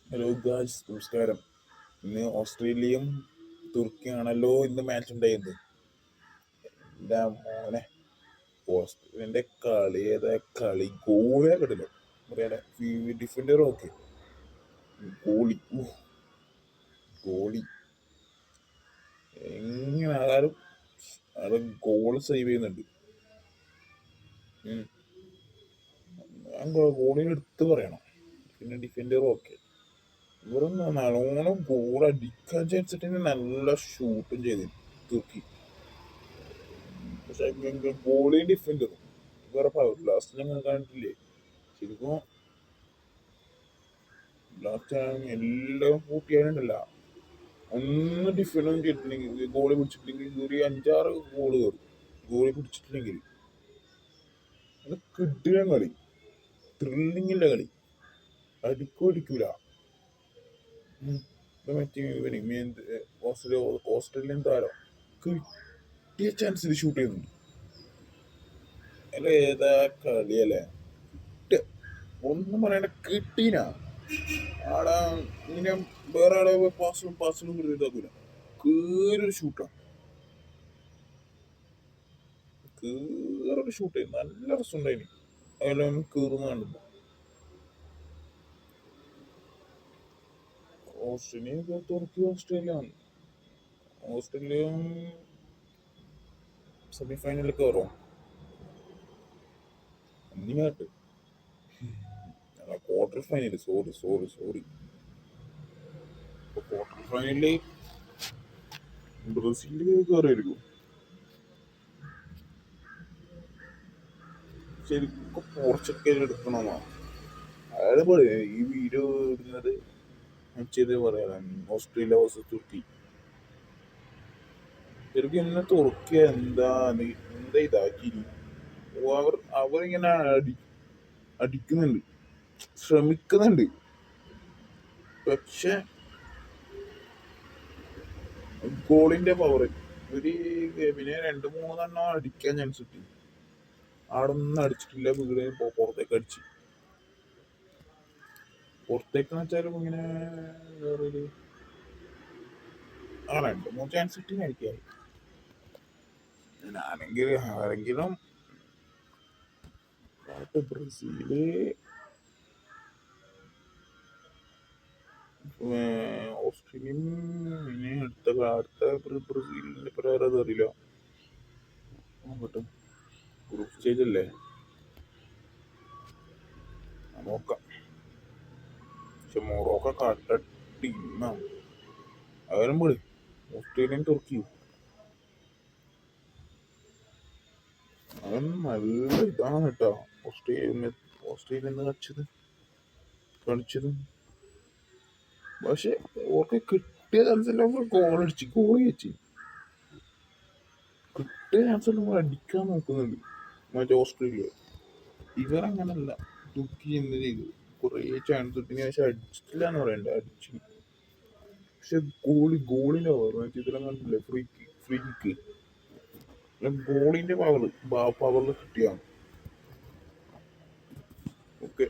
Hello guys, നമസ്കാരം. ഇന്ന് ഓസ്ട്രേലിയയും തുർക്കിയാണല്ലോ ഇന്ന് മാച്ച് ഉണ്ടായത്. എൻ്റെ മോനെ, ഓസ്ട്രേലിയൻ്റെ കളി ഏതാ കളി! ഗോളിയാ കിട്ടില്ല. പറയാടെ ഡിഫൻഡർ ഓക്കെ, ഗോളി ഗോളി എങ്ങനെ ആയാലും അത് ഗോൾ സേവ് ചെയ്യുന്നുണ്ട്. ഞാൻ ഗോളിനെ എടുത്ത് പറയണം. പിന്നെ ഡിഫൻഡർ ഓക്കെ, ഇവരൊന്ന് നല്ലോണം ഗോൾ അടിക്കാൻ ചാൻസിട്ട് നല്ല ഷൂട്ടും ചെയ്തു തുർക്കി. പക്ഷെ ഗോളി ഡിഫൻഡറും വേറെ പവർ ലാസ്റ്റ് ഞങ്ങൾ കണ്ടിട്ടില്ലേ ശരിക്കും. ലാസ്റ്റ് എല്ലാം കൂട്ടിയാലുണ്ടല്ല, ഒന്ന് ഡിഫൻഡും ചെയ്തിട്ടില്ലെങ്കിൽ ഗോളി പിടിച്ചിട്ടില്ലെങ്കിൽ ഒരു 5-6 ഗോള് കയറും. ഗോളി പിടിച്ചിട്ടില്ലെങ്കിൽ അത് കിട്ടിയ കളി, ത്രില്ലിങ്ങില്ല കളി, അടിക്കോ അടിക്കൂല. മറ്റേ ഓസ്ട്രേലിയൻ താരം കിട്ടിയ ചാൻസിൽ ഷൂട്ട് ചെയ്യുന്നുണ്ട്. അല്ല ഏതാ കളിയല്ലേ, ഒന്നും പറയണ്ട, കിട്ടീന ആടാ. ഇങ്ങനെ വേറെ ആളെ പാസിലും ഇതാക്കൂല, കേറൊരു ഷൂട്ടാ, കേറൊരു ഷൂട്ട് നല്ല രസമുണ്ടായിന്. അതെല്ലാം കേറുന്ന കണ്ടു. ഓസ്ട്രേലിയ തുറക്കി ഓസ്ട്രേലിയ സെമി ഫൈനലിൽ കയറും എന്നിങ്ങാട്ട്. ക്വാർട്ടർ ഫൈനൽ, സോറി ക്വാർട്ടർ ഫൈനലില് ബ്രസീലിൽ കയറിയായിരിക്കും ശരിക്കും. പോർച്ചുഗൽ എടുക്കണമെന്നാ അയാള് പറയാ ഈ വീഡിയോ ഇടുന്നത്. ചെയ്ത് പറയാൻ ഓസ്ട്രേലിയ വേഴ്സസ് തുർക്കി. ശരിക്കും എന്നെ തുറക്കിയ എന്താ ഇതാക്കി. അവരിങ്ങനെ അടിക്കുന്നുണ്ട്, ശ്രമിക്കുന്നുണ്ട്. പക്ഷെ ഗോളിന്റെ പവർ ഒരു ഗെയിമിനെ 2-3 അടിക്കാൻ ചാൻസ് കിട്ടി. അവിടെ ഒന്നും അടിച്ചിട്ടില്ല, വീട് പുറത്തേക്ക് അടിച്ച്. പുറത്തേക്കെന്ന് വെച്ചാലും ഇങ്ങനെ വേറൊരു 2-3 ചാൻസ് കിട്ടി അടിക്കാൻ. ആരെങ്കിലും ബ്രസീല് ഓസ്ട്രേലിയൻ ഇനി അടുത്ത ബ്രസീലിന്റെ പേരത് അറിയില്ല. നോക്കട്ടെ, ഗ്രൂപ്പ് സ്റ്റേജ് അല്ലേ, നോക്കാം. പക്ഷെ മൊറോക്ക കട്ട ടീമാണ്. അവരും പോയി ഓസ്ട്രേലിയൻ തുർക്കി. അവൻ നല്ല ഇതാണ് കേട്ടോ. ഓസ്ട്രേലിയ കളിച്ചത്. പക്ഷെ ഓർക്ക് കിട്ടിയ ചാൻസെല്ലാം ഗോൾ വെച്ച് കിട്ടിയ ചാൻസെല്ലാം അടിക്കാൻ നോക്കുന്നുണ്ട് മറ്റേ ഓസ്ട്രേലിയ. ഇവരങ്ങനല്ല. തുർക്കി എന്ത് ചെയ്തു, കുറേ ചാൻസ് കിട്ടി, പക്ഷെ അടിച്ചിട്ടില്ല എന്ന് പറയണ്ട, അടിച്ചു. പക്ഷെ ഗോളിന്റെ പവർ മറ്റേ ഇതെല്ലാം കണ്ടില്ലേ, ഫ്രീ കിക്ക്, ഗോളിന്റെ പവറിൽ കിട്ടിയാണ്. ഓക്കെ.